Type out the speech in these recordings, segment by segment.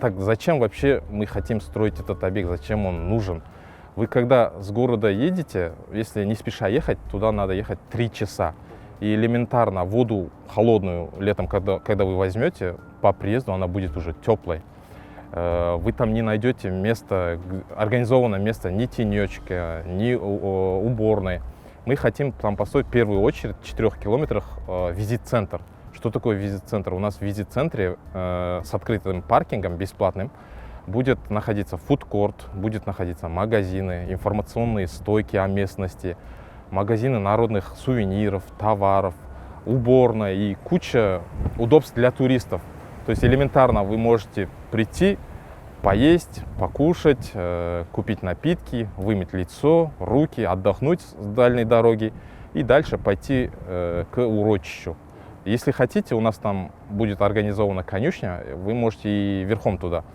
Так зачем вообще мы хотим строить этот объект, зачем он нужен? Вы когда с города едете, если не спеша ехать, туда надо ехать 3 часа. И элементарно воду холодную летом, когда вы возьмете, по приезду она будет уже теплой. Вы там не найдете место, организованное место, ни тенечка, ни уборной. Мы хотим там построить в первую очередь в 4 километрах визит-центр. Что такое визит-центр? У нас в визит-центре с открытым паркингом бесплатным будет находиться фудкорт, будет находиться магазины, информационные стойки о местности, магазины народных сувениров, товаров, уборная и куча удобств для туристов. То есть элементарно вы можете прийти, поесть, покушать, купить напитки, вымыть лицо, руки, отдохнуть с дальней дороги и дальше пойти к урочищу. Если хотите, у нас там будет организована конюшня, вы можете и верхом туда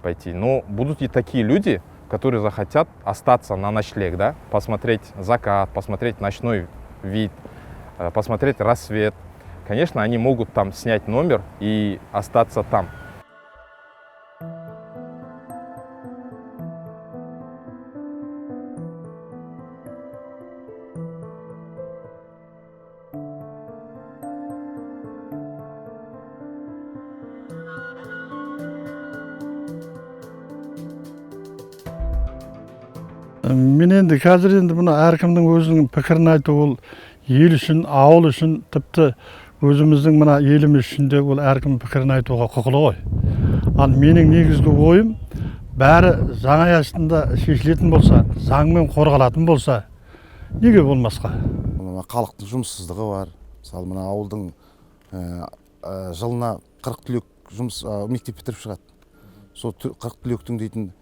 пойти. Но будут и такие люди, которые захотят остаться на ночлег, да? Посмотреть закат, посмотреть ночной вид, посмотреть рассвет. Конечно, они могут там снять номер и остаться там. Мен енді қазір мына әркімнің өзінің пікірін айту, ол ел үшін, ауыл үшін, тіпті өзіміздің мына еліміз үшін де ол әркім пікірін айтуға құқылы ғой. Ал менің негізгі ойым, бәрі заң аясында шешілетін болса, заңмен қорғалатын болса, неге болмасқа? Халықтың жұмыссыздығы бар. Мысалы, мына ауылдың жылына 40 түлек мектеп бітіріп шығады. Сол 40 түлектің дейтін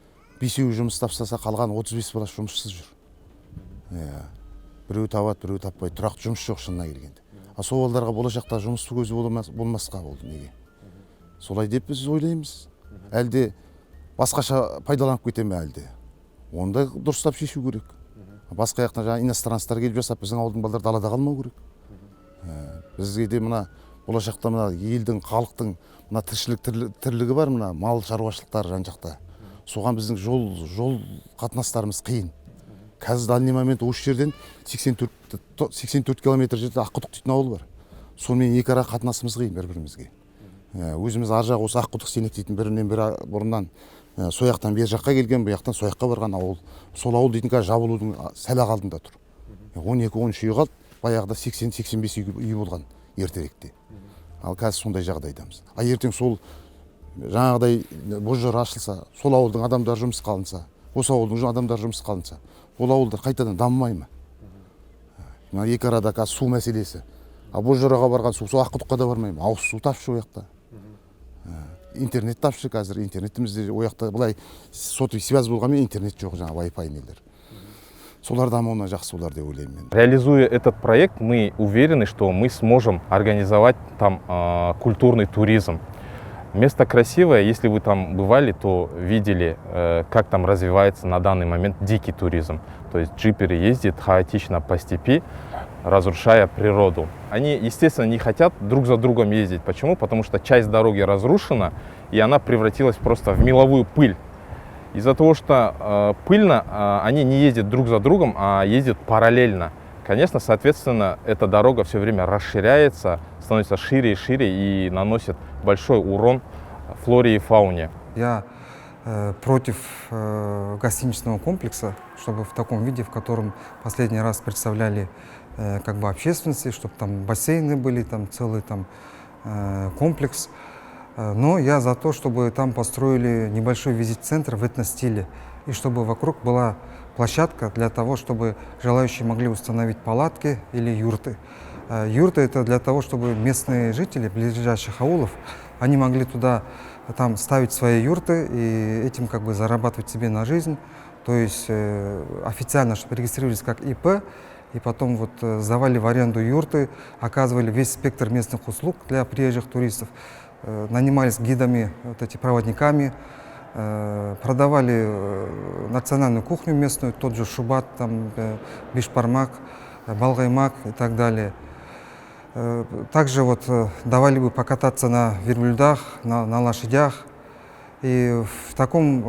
5-еуі жұмыс тапсаса, қалған 35 баласы жұмыссыз жүр. Біреу табады, біреу таппайды, тұрақты жұмыс жоқ шынына келгенде. Сол балаларға болашақта жұмыс көзі болмасқа болды неге? Солай деп біз ойлаймыз. Әлде басқаша пайдаланып кете ме әлде? Онда дұрыстап шешу керек. Басқа жақтан жаңа иностранецтер келіп жасап, біздің ауылдың балалары далада қалмау керек. Бізге де мына болашақта мына елдің, халықтың мына тірлігі бар, мына мал шаруашылықтары жан-жақта. Соған біздің жол қатынастарымыз қиын. Қазір дальный момент осы жерден 84 километр жерде Аққұдық дейтін ауыл бар. Сонымен екі ара қатынасымыз қиын бір-бірімізге. Өзіміз ар жақ осы Аққұдық Сенек дейтін бірінен бірі бұрыннан сояқтан бер жаққа келген, бұл жақтан сояққа барған ауыл. Сол ауыл дейтін қазір жабылудың сәл-ақ алдында тұр. 12-13 үй қалды, баяғыда 80-85 үй болған ертеректе. Ал қазір сондай жағдайдамыз. Ертең сол жаңағыдай бозжыр ашылса, сол ауылдың адамдар жұмыс қалынса, осы ауылдың адамдар жұмыс қалынса, ол ауылдар қайтадан дамымай ма? Екі арада қазір су мәселесі. Бозжыраға барған су, сол Аққұдыққа да бармай ма? Ауыз су тапшы ояқта. Интернет тапшы қазір, интернетімізде ояқта былай сотовый связь болғанмен интернет жоқ, жаңа Wi-Fi нелер. Солар дамуына жақсы болар деп ойлаймын мен. Реализуя этот проект, мы уверены, что мы сможем организовать там культурный туризм. Место красивое, если вы там бывали, то видели, как там развивается на данный момент дикий туризм. То есть джиперы ездят хаотично по степи, разрушая природу. Они, естественно, не хотят друг за другом ездить. Почему? Потому что часть дороги разрушена, и она превратилась просто в меловую пыль. Из-за того, что пыльно, они не ездят друг за другом, а ездят параллельно. Конечно, соответственно, эта дорога все время расширяется, становится шире и шире и наносит большой урон флоре и фауне. Я против гостиничного комплекса, чтобы в таком виде, в котором последний раз представляли как бы общественности, чтобы там бассейны были, там целый там комплекс. Но я за то, чтобы там построили небольшой визит-центр в этностиле, и чтобы вокруг была площадка для того, чтобы желающие могли установить палатки или юрты. Юрты это для того, чтобы местные жители ближайших аулов, они могли туда там ставить свои юрты и этим как бы зарабатывать себе на жизнь. То есть официально, чтобы регистрировались как ИП, и потом вот сдавали в аренду юрты, оказывали весь спектр местных услуг для приезжих туристов, нанимались гидами, вот эти проводниками, продавали национальную кухню местную, тот же шубат, там, бишпармак, балгаймак и так далее. Также вот давали бы покататься на верблюдах, на лошадях. И в таком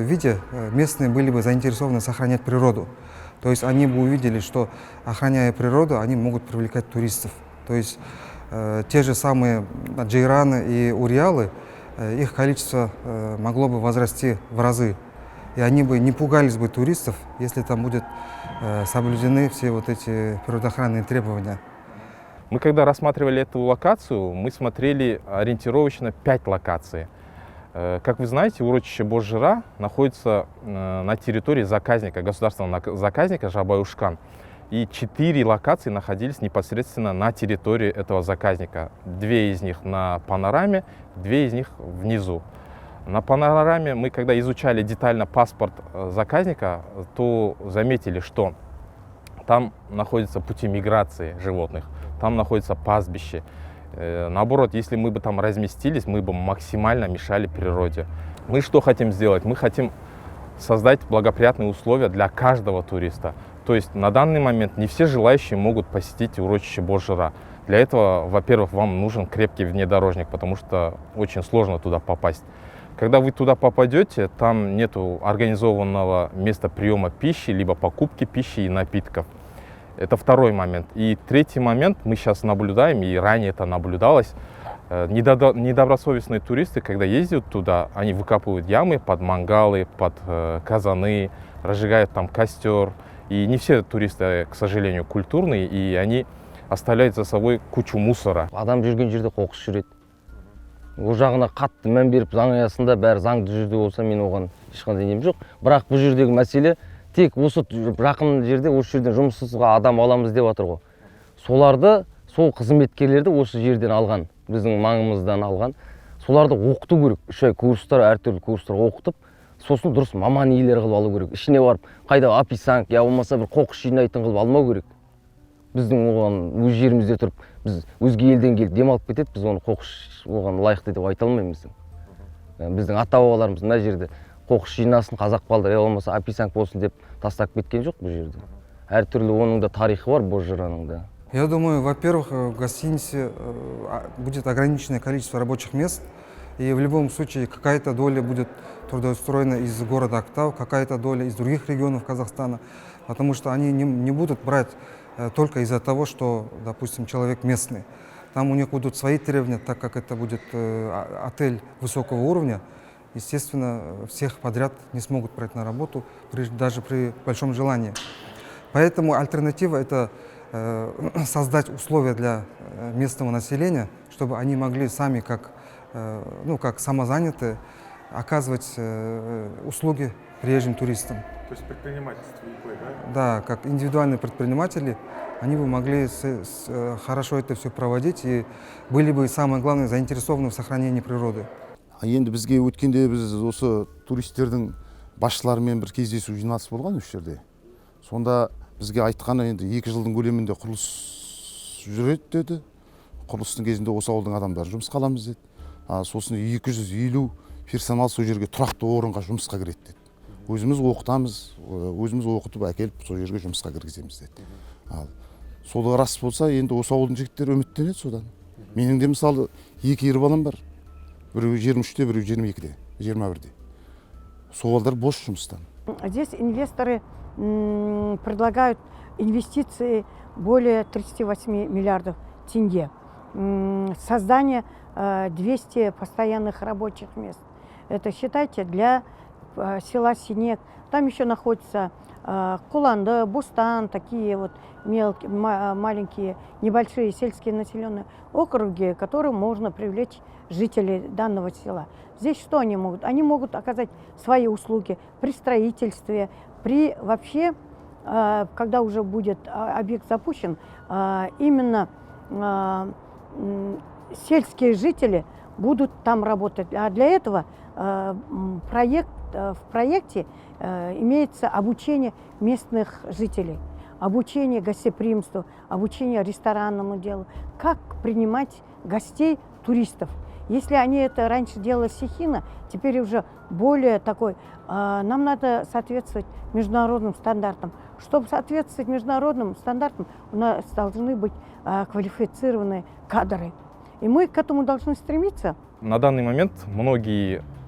виде местные были бы заинтересованы сохранять природу. То есть они бы увидели, что, охраняя природу, они могут привлекать туристов. То есть те же самые джейраны и уриалы, их количество могло бы возрасти в разы. И они бы не пугались бы туристов, если там будут соблюдены все вот эти природоохранные требования. Мы когда рассматривали эту локацию, мы смотрели ориентировочно 5 локаций. Как вы знаете, урочище Бозжыра находится на территории заказника, государственного заказника Жабай-Ушкан. И 4 локации находились непосредственно на территории этого заказника. 2 из них на панораме, 2 из них внизу. На панораме мы, когда изучали детально паспорт заказника, то заметили, что там находятся пути миграции животных, там находится пастбище. Наоборот, если мы бы там разместились, мы бы максимально мешали природе. Мы что хотим сделать? Мы хотим создать благоприятные условия для каждого туриста. То есть на данный момент не все желающие могут посетить урочище Бозжыра. Для этого, во-первых, вам нужен крепкий внедорожник, потому что очень сложно туда попасть. Когда вы туда попадете, там нету организованного места приема пищи, либо покупки пищи и напитков. Это второй момент. И третий момент мы сейчас наблюдаем, и ранее это наблюдалось. Недобросовестные туристы, когда ездят туда, они выкапывают ямы под мангалы, под казаны, разжигают там костер. И не все туристы, к сожалению, культурные, и они оставляют за собой кучу мусора. Адам жүрген жерде қоқыс жүреді. Ол жағына қатты мән беріп, заң аясында бәрі заңды жүрде болса, мен оған ешқандай нем жоқ. Бірақ бұл жердегі мәселе тек осы жақын жерде, осы жерден жұмыссызға адам аламыз деп жатыр ғой. Соларды, сол қызметкерлерді осы жерден алған, біздің маңымыздан алған. Соларды оқыту керек. 3 ай курстар, әртүрлі курстар оқытып, сосын дұрыс маман иелері қылып алу керек. Ішіне барып, қайда описанг, я болмаса бір қоқыс жинайтын қылып алмау керек. Біздің оған өз жерімізде тұрып, біз өзге елден келіп демалып кетеді, біз оны қоқыс оған лайықты деп айта алмаймыз. Біздің ата-бабаларымыз мына жерде қоқыс жинасын, қазақ балдар, я болмаса описанг болсын деп тастап кеткен жоқ бұл жерде. Әртүрлі оның да тарихы бар Бозжыраның да. Я думаю, во-первых, в гостинице будет ограниченное количество рабочих мест, и в любом случае какая-то доля будет трудоустроена из города Актау, какая-то доля из других регионов Казахстана, потому что они не будут брать только из-за того, что, допустим, человек местный. Там у них будут свои требования, так как это будет отель высокого уровня. Естественно, всех подряд не смогут брать на работу, даже при большом желании. Поэтому альтернатива – это создать условия для местного населения, чтобы они могли сами, как самозанятые, оказывать услуги приезжим туристам. То есть предпринимательство ИП, да? Да, как индивидуальные предприниматели, они бы могли хорошо это все проводить и были бы, самое главное, заинтересованы в сохранении природы. Енді бізге өткенде біз осы туристердің басшыларымен бір кездесу жиналыс болған осы жерде. Сонда бізге айтқаны енді 2 жылдың көлемінде құрылыс жүреді деді. Құрылыстың кезінде осы ауылдың адамдары жұмысқа аламыз деді. Сосын 250 персонал сол жерге тұрақты орынға жұмысқа кіреді деді. Өзіміз оқытамыз, өзіміз оқытып әкеліп сол жерге жұмысқа кіргіземіз деді. Ал сол рас болса, енді осы ауылдың жігіттері үміттенеді содан. Менің де мысалы 2 ер балам бар. Біреу 23-те, біреу 22-де, 21-де. Сол балдар бос жұмыстан. Здесь инвесторы предлагают инвестиции более 38 миллиардов тенге. Создание 200 постоянных рабочих мест. Это, считайте, для села Синек. Там еще находится Куланды, Бустан, такие вот мелкие, маленькие, небольшие сельские населенные округи, которым можно привлечь жителей данного села. Здесь что они могут? Они могут оказать свои услуги при строительстве, при вообще когда уже будет объект запущен, именно сельские жители будут там работать. А для этого в проекте имеется обучение местных жителей, обучение гостеприимству, обучение ресторанному делу, как принимать гостей, туристов. Если они это раньше делали стихийно, теперь уже более такой, нам надо соответствовать международным стандартам. Чтобы соответствовать международным стандартам, у нас должны быть квалифицированные кадры. И мы к этому должны стремиться. На данный момент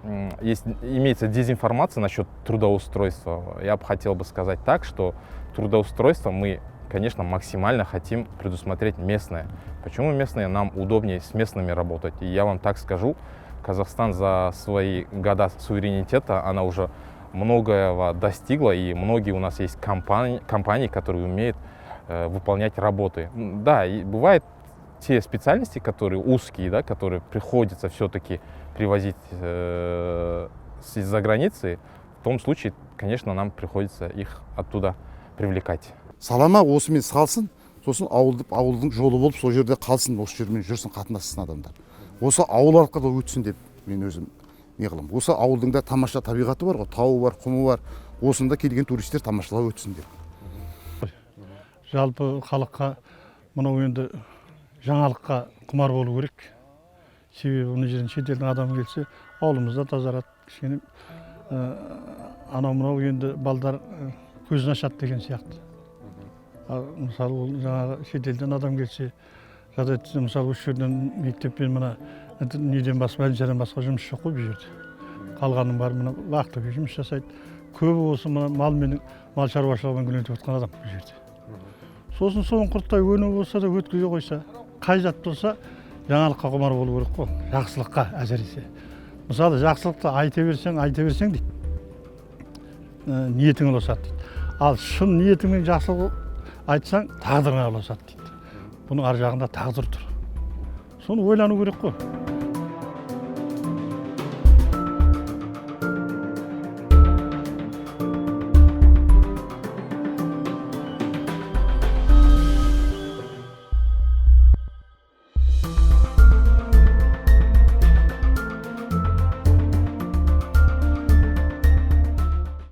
имеется дезинформация насчет трудоустройства. Я бы хотел сказать так, что трудоустройство мы, конечно, максимально хотим предусмотреть местное. Почему местное? Нам удобнее с местными работать. И я вам так скажу, Казахстан за свои года суверенитета, она уже многого достигла, и многие у нас есть компании, которые умеют выполнять работы. Да, и бывают те специальности, которые узкие, да, которые приходится все-таки привозить из-за границы. В том случае, конечно, нам приходится их оттуда привлекать. Салама осымен салсын, сосын ауылдың жолы болып сол жерде қалсын, осы жермен жүрсін, қатынассын адамдар. Осы ауыл арқылы өтсін деп мен өзім не қыламын. Осы ауылдың да тамаша табиғаты бар ғой, тауы бар, құмы бар. Осында келген туристер тамашалап өтсін деп. Жалпы халыққа мынау енді жаңалыққа құмар болу керек. Себебі оны жерден шетелдің адамы келсе, ауылымызда тазарады, кішкене анау мынау енді балдар көзін ашады деген сияқты. Мысалы ол жаңағы шетелден адам келсе, жатады, мысалы осы жерден мектеппен мына неден басқа, бәліншадан басқа жұмыс жоқ қой бұл жерде. Қалғаның бар мына вахтаға жұмыс жасайды. Көбі осы мал шаруашылығымен күнелтіп отқан адам бұл жерде. Сосын соның құрттай өні болса да өткізе қойса, қай зат болса жаңалыққа құмар болу керек қой, жақсылыққа әсіресе. Мысалы жақсылықты айта берсең дейді, ниетің ұласады дейді. Ал шын ниетіңмен жақсылық айтсаң, тағдырыңа ұласады дейді. Бұның ар жағында тағдыр тұр. Соны ойлану керек қой.